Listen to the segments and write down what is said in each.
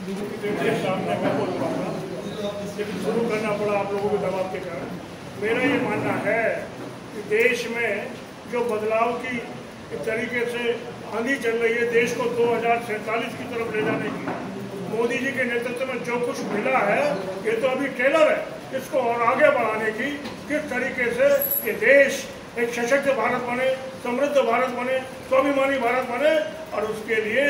के सामने मैं बोल रहा था, लेकिन शुरू करना पड़ा आप लोगों के दबाव के कारण। मेरा ये मानना है कि देश में जो बदलाव की तरीके से आंधी चल रही है, देश को 2047 की तरफ ले जाने की, मोदी जी के नेतृत्व में जो कुछ मिला है ये तो अभी टेलर है, इसको और आगे बढ़ाने की, किस तरीके से ये देश एक सशक्त भारत बने, समृद्ध भारत बने, स्वाभिमानी भारत बने, और उसके लिए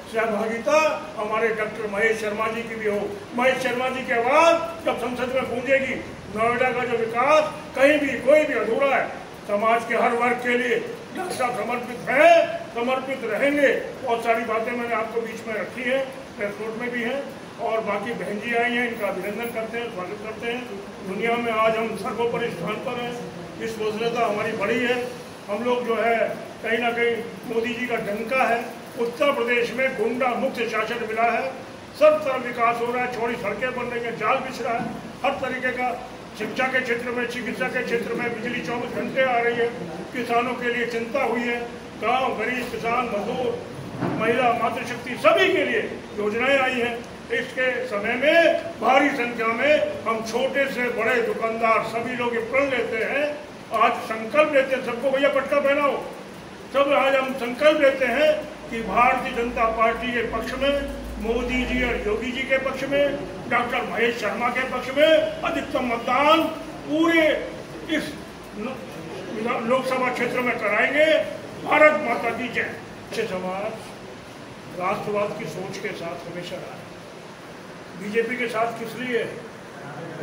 सहभागिता हमारे डॉक्टर महेश शर्मा जी की भी हो। महेश शर्मा जी की आवाज जब संसद में गूंजेगी, नोएडा का जो विकास कहीं भी कोई भी अधूरा है, समाज के हर वर्ग के लिए डॉक्टर साहब समर्पित है, समर्पित रहेंगे। बहुत सारी बातें मैंने आपको बीच में रखी है, प्रेस नोट में भी है, और बाकी बहन जी आई हैं, इनका अभिनंदन करते हैं, स्वागत करते हैं। दुनिया में आज हम सर्वोपरि स्थान पर हैं, विश्वसनीयता हमारी बड़ी है। हम लोग जो है कहीं ना कहीं मोदी जी का डंका है। उत्तर प्रदेश में गुंडा मुक्त शासन मिला है, सब तरफ विकास हो रहा है, चौड़ी सड़कें बन रही हैं, जाल बिछ रहा है, हर तरीके का शिक्षा के क्षेत्र में, चिकित्सा के क्षेत्र में बिजली 24 घंटे आ रही है, किसानों के लिए चिंता हुई है, गांव गरीब किसान मजदूर महिला मातृशक्ति सभी के लिए योजनाएं आई हैं। इसके समय में भारी संख्या में हम छोटे से बड़े दुकानदार सभी लोग प्रण लेते हैं, आज संकल्प लेते हैं, सबको भैया पटका पहनाओ, सब आज हम संकल्प लेते हैं कि भारतीय जनता पार्टी के पक्ष में, मोदी जी और योगी जी के पक्ष में, डॉक्टर महेश शर्मा के पक्ष में अधिकतम मतदान पूरे इस लोकसभा क्षेत्र में कराएंगे। भारत माता की जय। अच्छे समाज राष्ट्रवाद की सोच के साथ हमेशा रहा है। बीजेपी के साथ किस लिए?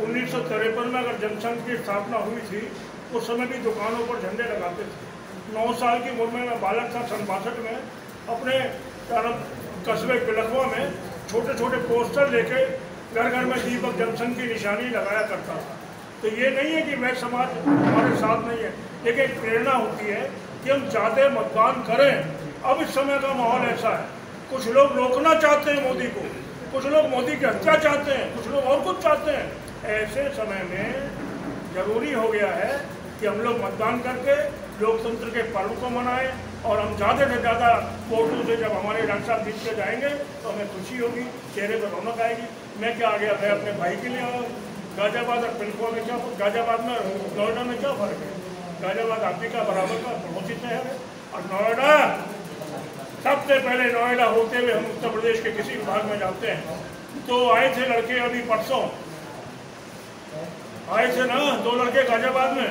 1953 में अगर जनसंघ की स्थापना हुई थी, उस समय भी दुकानों पर झंडे लगाते थे। 9 साल की उम्र में मैं बालक था, 62 में अपने कस्बे पिलखवा में छोटे छोटे पोस्टर लेके घर घर में दीपक जनसंघ की निशानी लगाया करता था। तो ये नहीं है कि वह समाज हमारे साथ नहीं है, लेकिन एक प्रेरणा होती है कि हम ज़्यादा मतदान करें। अब इस समय का माहौल ऐसा है, कुछ लोग रोकना चाहते हैं मोदी को, कुछ लोग मोदी की हत्या चाहते हैं, कुछ लोग और कुछ चाहते हैं। ऐसे समय में जरूरी हो गया है कि हम लोग मतदान करके लोकतंत्र के पर्व को मनाएं, और हम ज़्यादा से ज़्यादा वोटों से जब हमारे डॉक्टर साहब जीत के जाएंगे तो हमें खुशी होगी, चेहरे पर रौनक आएगी। मैं क्या आ गया, मैं अपने भाई के लिए आया। गाजियाबाद और पिलखवा में क्या, गाजियाबाद में नोएडा में क्या फर्क है? गाजियाबाद आपकी का बराबर का पड़ोसी शहर है, और नोएडा सबसे पहले नोएडा होते हुए हम उत्तर प्रदेश के किसी विभाग में जाते हैं तो आए थे लड़के, अभी परसों आए थे ना 2 लड़के गाजियाबाद में,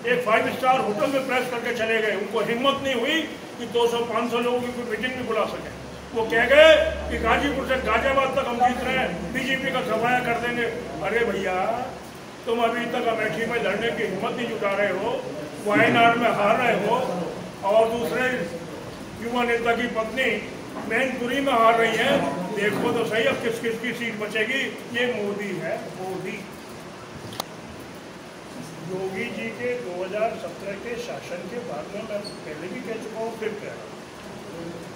एक 5 स्टार होटल में प्रेस करके चले गए। उनको हिम्मत नहीं हुई कि 200-500 लोगों की कोई मीटिंग नहीं बुला सके। वो कह गए कि गाजीपुर से गाजियाबाद तक हम जीत रहे हैं, बीजेपी का सफाया कर देंगे। अरे भैया, तुम अभी तक अमेठी में लड़ने की हिम्मत नहीं जुटा रहे हो, वायनाड में हार रहे हो, और दूसरे युवा नेता की पत्नी मैनपुरी में हार रही है। देखो तो सही अब किस किस की सीट बचेगी। ये मोदी है, मोदी। योगी जी के 2017 के शासन के बाद में मैं पहले भी कह चुका हूँ, फिर कह रहा हूँ,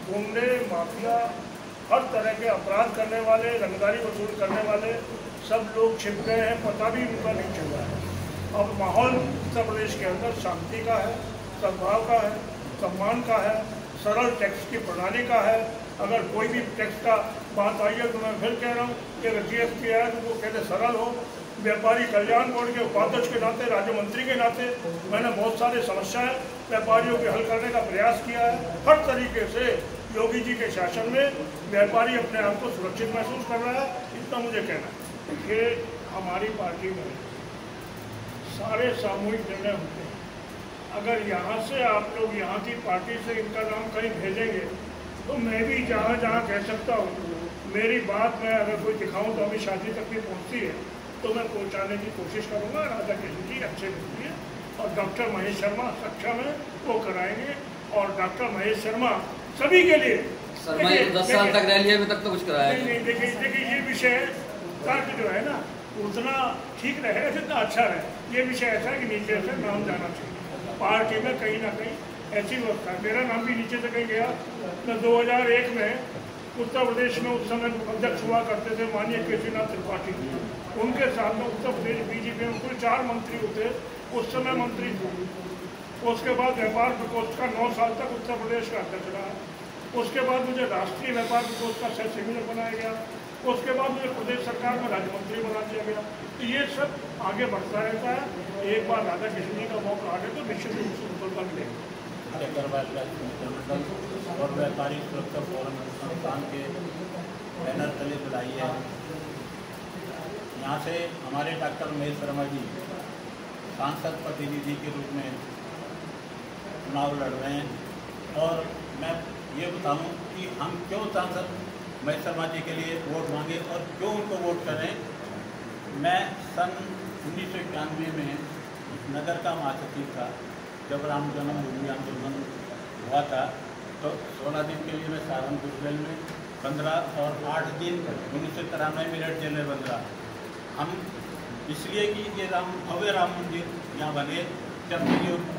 गुंडे माफिया हर तरह के अपराध करने वाले, रंगदारी वसूल करने वाले सब लोग छिप गए हैं, पता भी उनका नहीं चल रहा है। अब माहौल उत्तर प्रदेश के अंदर शांति का है, सद्भाव का है, सम्मान का है, सरल टैक्स की प्रणाली का है। अगर कोई भी टैक्स का बात आई है तो मैं फिर कह रहा हूँ कि अगर GST आया तो वो कहते सरल हो। व्यापारी कल्याण बोर्ड के उपाध्यक्ष के नाते, राज्य मंत्री के नाते मैंने बहुत सारी समस्याएं व्यापारियों के हल करने का प्रयास किया है। हर तरीके से योगी जी के शासन में व्यापारी अपने आप को सुरक्षित महसूस कर रहा है, इतना मुझे कहना है। ये हमारी पार्टी में सारे सामूहिक निर्णय होते हैं। अगर यहाँ से आप लोग यहाँ की पार्टी से इनका नाम कहीं भेजेंगे तो मैं भी जहाँ जहाँ कह सकता हूँ, मेरी बात मैं अगर कोई दिखाऊँ तो अमित शाह जी तक भी पहुँचती है तो मैं पहुँचाने की कोशिश करूँगा। राजा किशन जी अच्छे व्यक्ति है, और डॉक्टर महेश शर्मा सक्षम है, वो कराएंगे। और डॉक्टर महेश शर्मा सभी के लिए 10 साल तक रह लिया, अभी तक तो कुछ कराया नहीं। देखिए ये विषय ताकि जो है ना उतना ठीक रहेगा जितना अच्छा रहे। ये विषय ऐसा है कि नीचे से नाम जाना चाहिए। पार्टी में कहीं ना कहीं ऐसी व्यवस्था है, मेरा नाम भी नीचे से कहीं गया। मैं 2001 में उत्तर प्रदेश में उस समय अध्यक्ष हुआ करते थे माननीय केसीनाथ त्रिपाठी, उनके साथ में उत्तर प्रदेश बीजेपी में कुल 4 मंत्री होते, उस समय मंत्री थे। उसके बाद व्यापार प्रकोष्ठ का 9 साल तक उत्तर प्रदेश का अध्यक्ष रहा। उसके बाद मुझे राष्ट्रीय व्यापार प्रकोष्ठ का सह सेमिनर बनाया गया। उसके बाद मुझे प्रदेश सरकार में राज्य मंत्री बना दिया गया। तो ये सब आगे बढ़ता रहता है। एक बार राधा कृष्ण जी का मौका आ गया तो निश्चित रूप से सफलता मिलेगी। और व्यापारी सुरक्षा फोरम संस्थान के बैनर तले बुलाई है। यहाँ से हमारे डॉक्टर महेश शर्मा जी सांसद प्रतिनिधि के रूप में चुनाव लड़ रहे हैं। और मैं ये बताऊं कि हम क्यों सांसद महेश शर्मा जी के लिए वोट मांगे और क्यों उनको वोट करें। मैं सन 1991 में नगर का महासचिव था जब राम जन्मभूमि आंदोलन हुआ था। तो 16 दिन के लिए मैं सहारनपुर जेल में 15 और 8 दिन 1993 मेरठ जेल में बंद रहा। हम इसलिए कि ये भव्य राम मंदिर यहाँ बने। जब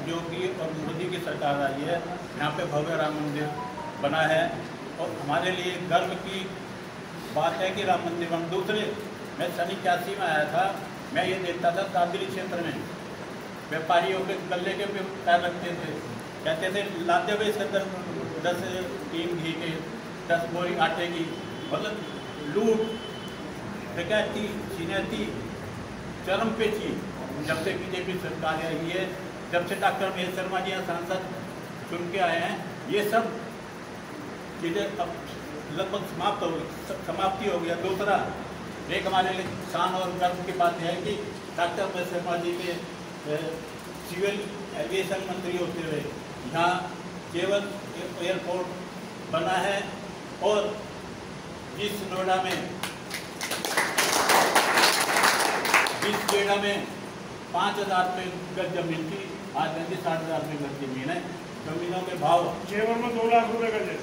योगी और मोदी की सरकार आई है यहाँ पे भव्य राम मंदिर बना है और हमारे लिए गर्व की बात है कि राम मंदिर बन। दूसरे, मैं सन 81 में आया था, मैं ये देखता था दादरी क्षेत्र में व्यापारियों के गले के पे पैर रखते थे, कहते थे लाते हुए इसके अंदर 10 टीन घी के 10 बोरी आटे की, मतलब लूट डकैती छिनैती चरम पे थी। जब से बीजेपी सरकार आई है, जब से डॉक्टर महेश शर्मा जी सांसद चुन के आए हैं, ये सब चीज़ें अब लगभग समाप्ति हो गया। दूसरा, एक हमारे लिए शान और गर्व की बात है कि डॉक्टर महेश शर्मा जी के सिविल एविएशन मंत्री होते हुए यहाँ केवल एयरपोर्ट बना है। और जिस नोएडा में 5,000 रुपये गज जमीन थी, आज 60,000 रुपये गज जमीन है। जमीनों के भाव जेवर में 2 लाख रुपये गज है।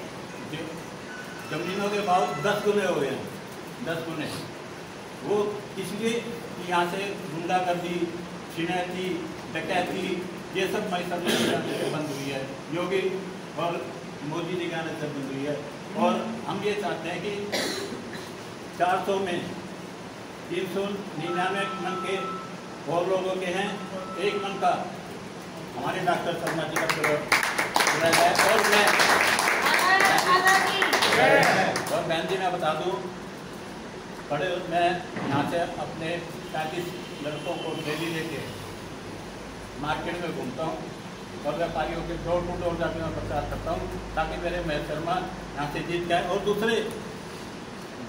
जमीनों के भाव 10 गुने हो गए हैं, 10 गुने। वो इसलिए कि यहाँ से गुंडागर्दी, छिनैती, डकैती, ये सब मई सब से बंद हुई है। योगी और मोदी जी के आने से बंद हुई है। और हम ये चाहते हैं कि 400 में 399 मन के और लोगों के हैं, 1 मन का हमारे डॉक्टर शर्मा जी का पूरा है। और बहन जी मैं बता दूँ, मैं यहाँ से अपने 35 लड़कों को डेली लेके मार्केट में घूमता हूँ और व्यापारियों के डोर टू डोर जाकर मैं प्रचार करता हूँ ताकि मेरे महेश शर्मा यहाँ से जीत जाए। और दूसरे,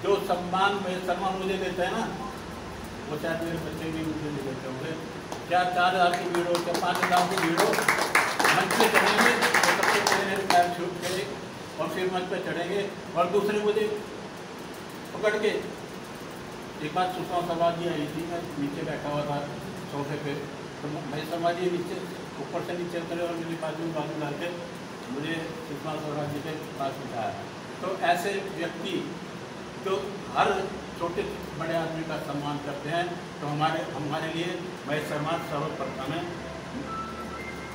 जो सम्मान महेश शर्मा मुझे देते हैं ना, वो शायद मेरे बच्चे भी मुझे नहीं देते होंगे। क्या 4,000 की भीड़ हो, क्या 5,000 की भीड़ हो, मंच पे चढ़ेंगे तो सबसे पहले पैर छूट के और फिर मंच पे चढ़ेंगे। और दूसरे, मुझे पकड़ के एक बार सुषमा स्वराज जी आई थी, मैं नीचे बैठा हुआ था सोफे पे, तो महेश शर्मा जी नीचे ऊपर से नीचे उतरे और मेरी बाजू डाल के मुझे सुषमा स्वराज जी के पास बिठाया। तो ऐसे व्यक्ति जो हर छोटे बड़े आदमी का सम्मान करते हैं, तो हमारे लिए महेश शर्मा सर्वप्रथम है।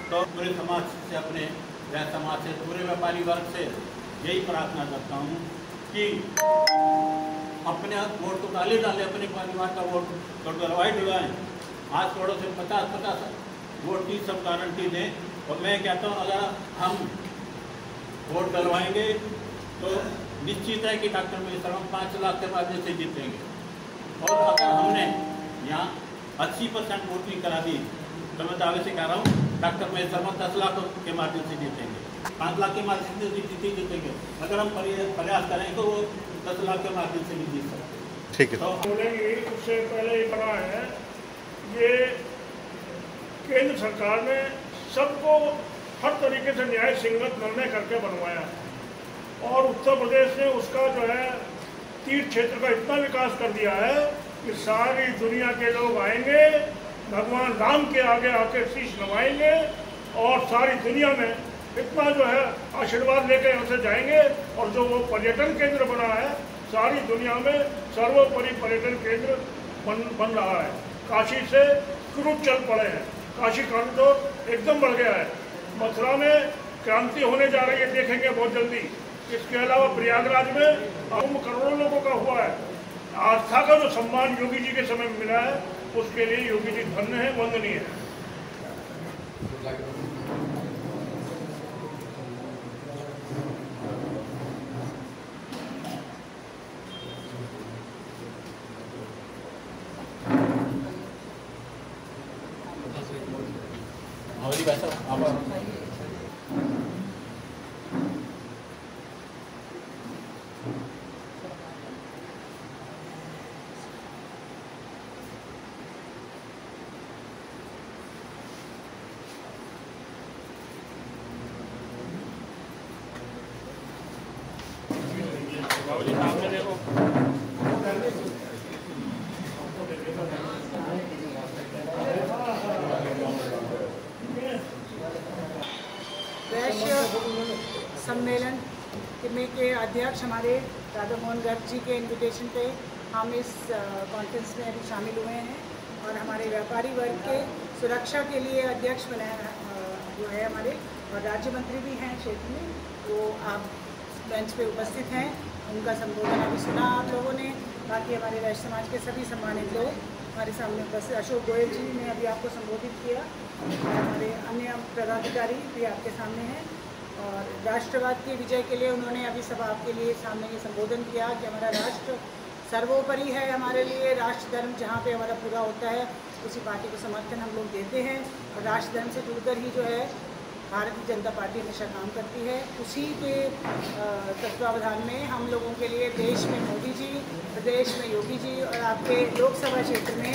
तो पूरे समाज से, अपने वह समाज से, पूरे व्यापारी वर्ग से यही प्रार्थना करता हूँ कि अपने वोट तो डाले, अपने परिवार का वोट तो डलवाएं। आज थोड़े से 50-50 वोट की सब गारंटी दें। और मैं कहता हूँ, अगर हम वोट डलवाएंगे तो निश्चित है कि डॉक्टर महेश शर्मा 5 लाख के माध्यम से जीतेंगे। और अगर हमने यहाँ 80% वोटिंग करा दी तो मैं दावे से कह रहा हूँ डॉक्टर महेश शर्मा 10 लाख के माध्यम से जीतेंगे, 5 लाख के माध्यम से जीतेंगे। अगर हम प्रयास करें तो वो 10 लाख के माध्यम से भी जीत सकते। ठीक है। तो बोलेंगे, उससे पहले ये बना है, ये केंद्र सरकार ने सबको हर तरीके से न्याय संगत निर्णय करके बनवाया है। और उत्तर प्रदेश ने उसका जो है तीर्थ क्षेत्र का इतना विकास कर दिया है कि सारी दुनिया के लोग आएंगे, भगवान राम के आगे आके शीश नवाएंगे और सारी दुनिया में इतना जो है आशीर्वाद लेके यहाँ से जाएंगे। और जो वो पर्यटन केंद्र बना है, सारी दुनिया में सर्वोपरि पर्यटन केंद्र बन रहा है। काशी से क्रूज चल पड़े हैं, काशी कॉरिडोर एकदम बढ़ गया है। मथुरा में क्रांति होने जा रही है, देखेंगे बहुत जल्दी। इसके अलावा प्रयागराज में कुंभ करोड़ों लोगों का हुआ है। आस्था का जो सम्मान योगी जी के समय में मिला है, उसके लिए योगी जी धन्य है, वंदनीय है। जी वैसा आप वैश्य सम्मेलन में के अध्यक्ष हमारे राधा मोहन गर्ग जी के इनविटेशन पे हम इस कॉन्फ्रेंस में अभी शामिल हुए हैं और हमारे व्यापारी वर्ग के सुरक्षा के लिए अध्यक्ष बनाया जो है हमारे और राज्य मंत्री भी हैं क्षेत्र में, वो आप बेंच पे उपस्थित हैं, उनका संबोधन अभी सुना आप लोगों ने। बाकी हमारे वैश्य समाज के सभी सम्मानित लोग हमारे सामने उपस्थित, अशोक गोयल जी ने अभी आपको संबोधित किया, हमारे अन्य पदाधिकारी भी आपके सामने हैं और राष्ट्रवाद के विजय के लिए उन्होंने अभी सब आपके लिए सामने ये संबोधन किया कि हमारा राष्ट्र सर्वोपरि है, हमारे लिए राष्ट्र धर्म जहाँ पे हमारा पूरा होता है उसी पार्टी को समर्थन हम लोग देते हैं और राष्ट्र धर्म से जुड़कर ही जो है भारतीय जनता पार्टी हमेशा काम करती है। उसी के तत्वावधान में हम लोगों के लिए देश में मोदी जी, प्रदेश में योगी जी और आपके लोकसभा क्षेत्र में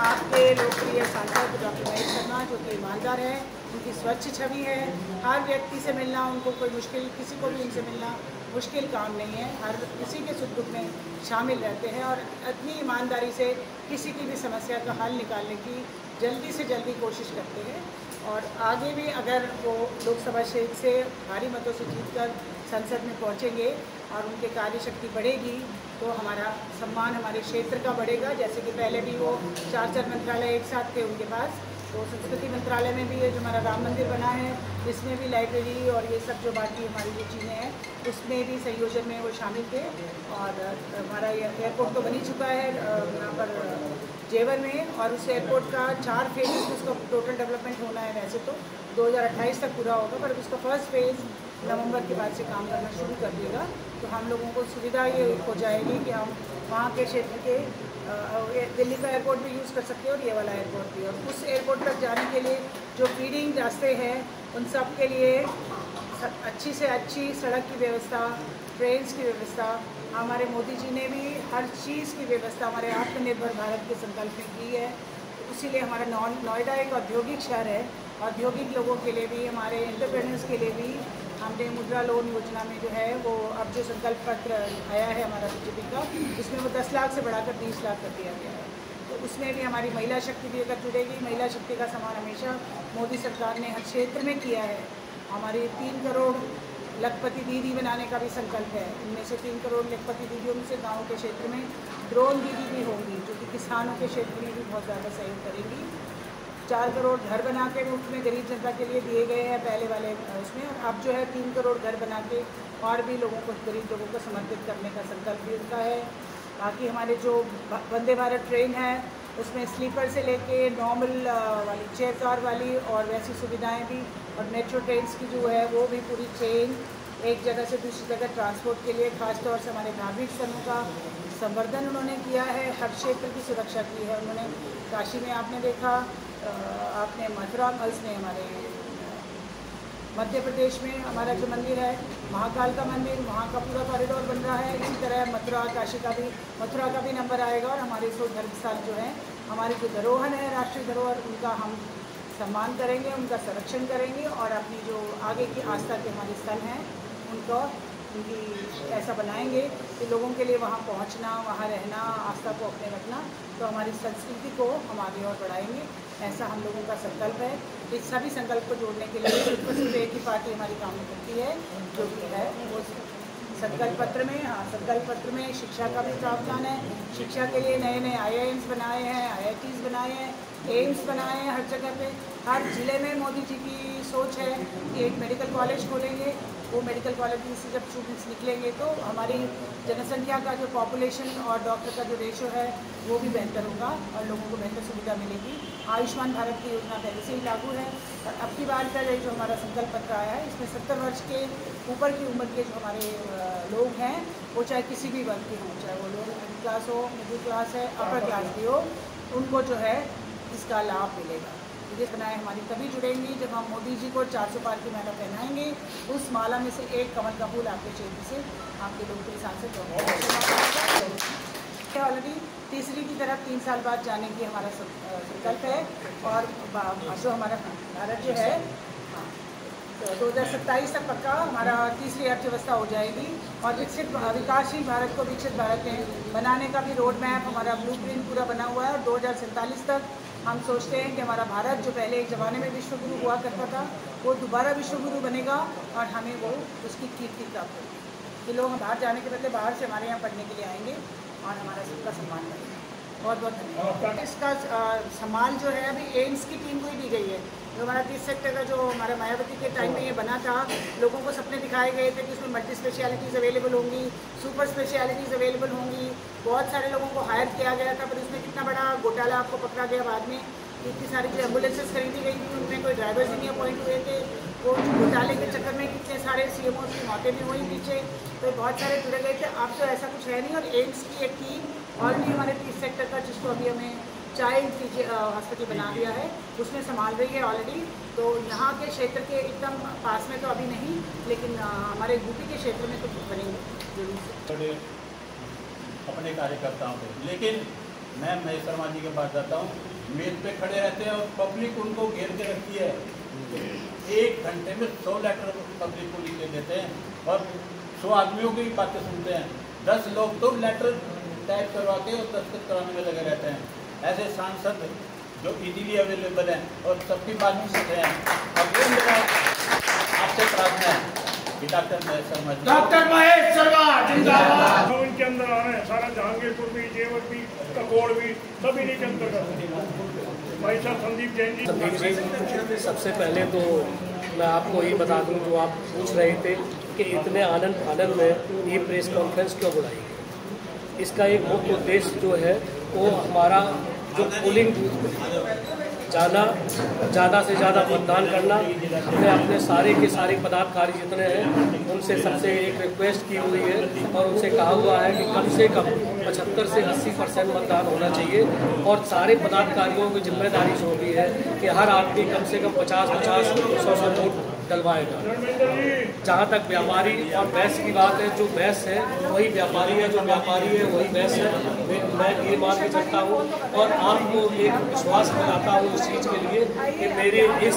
आपके लोकप्रिय सांसद डॉक्टर महेश शर्मा जो कि ईमानदार है, उनकी स्वच्छ छवि है, हर व्यक्ति से मिलना उनको कोई मुश्किल, किसी को भी उनसे मिलना मुश्किल काम नहीं है, हर किसी के सुख दुख में शामिल रहते हैं और इतनी ईमानदारी से किसी की भी समस्या का हल निकालने की जल्दी से जल्दी कोशिश करते हैं और आगे भी अगर वो लोकसभा क्षेत्र से भारी मतों से जीतकर संसद में पहुंचेंगे और उनके कार्यशक्ति बढ़ेगी तो हमारा सम्मान हमारे क्षेत्र का बढ़ेगा। जैसे कि पहले भी वो 4 मंत्रालय एक साथ थे उनके पास, तो संस्कृति मंत्रालय में भी ये जो हमारा राम मंदिर बना है इसमें भी लाइब्रेरी और ये सब जो बाकी हमारी जो चीज़ें हैं उसमें भी संयोजन में वो शामिल थे और हमारा ये एयरपोर्ट तो बन ही चुका है यहाँ पर जेवर में और उस एयरपोर्ट का 4 फेज उसका टोटल डेवलपमेंट होना है। वैसे तो 2028 तक पूरा होगा पर उसका फर्स्ट फेज़ नवंबर के बाद से काम करना शुरू कर देगा, तो हम लोगों को सुविधा ये हो जाएगी कि हम वहाँ के क्षेत्र के दिल्ली का एयरपोर्ट भी यूज़ कर सकते हैं और ये वाला एयरपोर्ट भी, और उस एयरपोर्ट तक जाने के लिए जो फीडिंग रास्ते हैं उन सब के लिए अच्छी से अच्छी सड़क की व्यवस्था, ट्रेन्स की व्यवस्था, हमारे मोदी जी ने भी हर चीज़ की व्यवस्था हमारे आत्मनिर्भर भारत के संकल्प में की है। इसीलिए हमारा नोएडा एक औद्योगिक शहर है, औद्योगिक लोगों के लिए भी, हमारे एंटरप्रेन्योर्स के लिए भी हमने मुद्रा लोन योजना में जो है वो अब जो संकल्प पत्र आया है हमारा बीजेपी का, उसमें वो 10 लाख से बढ़ाकर 20 लाख कर दिया गया है, तो उसमें भी हमारी महिला शक्ति भी अगर जुड़ेगी। महिला शक्ति का समान हमेशा मोदी सरकार ने हर क्षेत्र में किया है। हमारी 3 करोड़ लखपति दीदी बनाने का भी संकल्प है, इनमें से 3 करोड़ लखपति दीदियों में से गाँव के क्षेत्र में ड्रोन दीदी भी होंगी जो कि किसानों के क्षेत्र में भी बहुत ज़्यादा सहयोग करेंगी। 4 करोड़ घर बना के मुफ्त में गरीब जनता के लिए दिए गए हैं पहले वाले उसमें, और अब जो है 3 करोड़ घर बना के और भी लोगों को, गरीब लोगों को समर्पित करने का संकल्प भी उनका है। बाकी हमारे जो वंदे भारत ट्रेन है उसमें स्लीपर से लेके नॉर्मल वाली चेयर कार वाली और वैसी सुविधाएं भी, और मेट्रो ट्रेन्स की जो है वो भी पूरी चेन एक जगह से दूसरी जगह ट्रांसपोर्ट के लिए, खासतौर से हमारे धार्मिक स्थलों का संवर्धन उन्होंने किया है, हर क्षेत्र की सुरक्षा की है उन्होंने। काशी में आपने देखा, आपने मथुरा में हमारे मध्य प्रदेश में हमारा जो मंदिर है महाकाल का मंदिर, वहाँ का पूरा कॉरिडोर बन रहा है। इसी तरह मथुरा का भी नंबर आएगा और हमारे सो धर्मस्थल जो है, हमारी जो धरोहर है, राष्ट्रीय धरोहर, उनका हम सम्मान करेंगे, उनका संरक्षण करेंगे और अपनी जो आगे की आस्था के हमारे स्थल हैं उनकी ऐसा बनाएंगे कि लोगों के लिए वहाँ पहुँचना, वहाँ रहना, आस्था को अपने रखना, तो हमारी संस्कृति को हम आगे और बढ़ाएंगे, ऐसा हम लोगों का संकल्प है। इस सभी संकल्प को जोड़ने के लिए सिर्फ एक ही पार्टी हमारी काम करती है, जो कि है वो संकल्प पत्र में। हाँ, संकल्प पत्र में शिक्षा का भी प्रावधान है। शिक्षा के लिए नए नए IIMs बनाए हैं, IITs बनाए हैं, एम्स बनाए हैं हर जगह पे। हर ज़िले में मोदी जी की सोच है कि एक मेडिकल कॉलेज खोलेंगे, वो मेडिकल कॉलेज से जब स्टूडेंट्स निकलेंगे तो हमारी जनसंख्या का जो पॉपुलेशन और डॉक्टर का जो रेशो है वो भी बेहतर होगा और लोगों को बेहतर सुविधा मिलेगी। आयुष्मान भारत की योजना पहले से ही लागू है और अब की बार का जो हमारा संकल्प पत्र आया है इसमें 70 वर्ष के ऊपर की उम्र के जो हमारे लोग हैं, वो चाहे किसी भी वर्ग के हों, चाहे वो लोग मिडिल क्लास हो, मिडिल क्लास है, अपर क्लास भी हो, उनको जो है इसका लाभ मिलेगा। ये बनाए हमारी तभी जुड़ेंगी जब हम मोदी जी को 400 पार की माला पहनाएंगे। उस माला में से एक कमल का फूल आपके चेहरे से आपके लोगों के हिसाब से ऑलरेडी तीसरी की तरफ 3 साल बाद जाने की हमारा संकल्प है। और जो हमारा भारत जो है 2027 तक पक्का हमारा तीसरी अर्थव्यवस्था हो जाएगी और विकासशील भारत को विकसित भारत में बनाने का भी रोड मैप हमारा ब्लूप्रिंट पूरा बना हुआ है। और 2047 तक हम सोचते हैं कि हमारा भारत जो पहले एक ज़माने में विश्वगुरु हुआ करता था वो दोबारा विश्वगुरु बनेगा और हमें वो उसकी कीर्ति प्राप्त होगी कि लोग बाहर जाने के बदले बाहर से हमारे यहाँ पढ़ने के लिए आएंगे और हमारा सबका सम्मान करेंगे। बहुत बहुत धन्यवाद। इसका सम्मान जो है अभी एम्स की टीम को ही दी गई है। जो हमारा 30 सेक्टर का जो हमारा मायावती के टाइम में ये बना था, लोगों को सपने दिखाए गए थे कि उसमें मल्टी स्पेशलिटीज़ अवेलेबल होंगी, सुपर स्पेशलिटीज़ अवेलेबल होंगी। बहुत सारे लोगों को हायर किया गया था, पर उसमें कितना बड़ा घोटाला आपको पकड़ा गया बाद में। इतनी सारी जो एम्बुलेंसेज खरीदी गई थी उनमें कोई ड्राइवर्स ही नहीं अपॉइंट हुए थे। वो घोटाले के चक्कर में कितने सारे CMO की मौतें भी हुई पीछे, तो बहुत सारे जुड़े गए थे। अब तो ऐसा कुछ है नहीं। और एम्स की एक टीम ऑलरेडी हमारे 30 सेक्टर का, जिसको अभी हमें चाइल्ड हॉस्पिटल बना दिया है, उसमें संभाल रही है ऑलरेडी। तो यहाँ के क्षेत्र के एकदम पास में तो अभी नहीं, लेकिन हमारे यूपी के क्षेत्र में तो बनेंगे जरूर अपने कार्यकर्ताओं को। लेकिन मैं महेश शर्मा जी के पास जाता हूँ, मेज पे खड़े रहते हैं और पब्लिक उनको घेर के रखती है। 1 घंटे में 100 लेटर पब्लिक को लिख के देते हैं और 100 आदमियों की बातें सुनते हैं। 10 लोग तो लेटर टाइप करवा के और दस्तखत कराने में लगे रहते हैं। ऐसे सांसद जो इजीली अवेलेबल हैं और सबकी बात भी सुनते हैं। अब ये मेरा आपसे प्रार्थना है कि डॉक्टर महेश शर्मा जिंदाबाद। इनके अंदर आ रहे हैं सारा जहांगीरपुर भी, जेवर भी, ककोड़ भी, सभी इन्हीं के अंतर्गत। भाई साहब संदीप जैन जी। संदीप जी, सबसे पहले तो मैं आपको ये बता दूं जो आप पूछ रहे थे कि इतने आनंद में ये प्रेस कॉन्फ्रेंस क्यों बुलाई गई। इसका एक मुख्य उद्देश्य जो है वो हमारा जो पोलिंग जाना, ज़्यादा से ज़्यादा मतदान करना। हमने अपने सारे के सारे पदाधिकारी जितने हैं उनसे सबसे एक रिक्वेस्ट की हुई है और उनसे कहा हुआ है कि कम से कम 75 से 80% मतदान होना चाहिए। और सारे पदाधिकारियों की जिम्मेदारी जो भी है कि हर आदमी कम से कम 50-50, 100 वोट डलवाएगा। जहाँ तक व्यापारी और भैंस की बात है, जो भैंस है वही व्यापारी है, जो व्यापारी है वही भैंस है। मैं ये मान के चलता हूँ और आपको एक विश्वास दिलाता हूँ इस चीज़ के लिए कि मेरे इस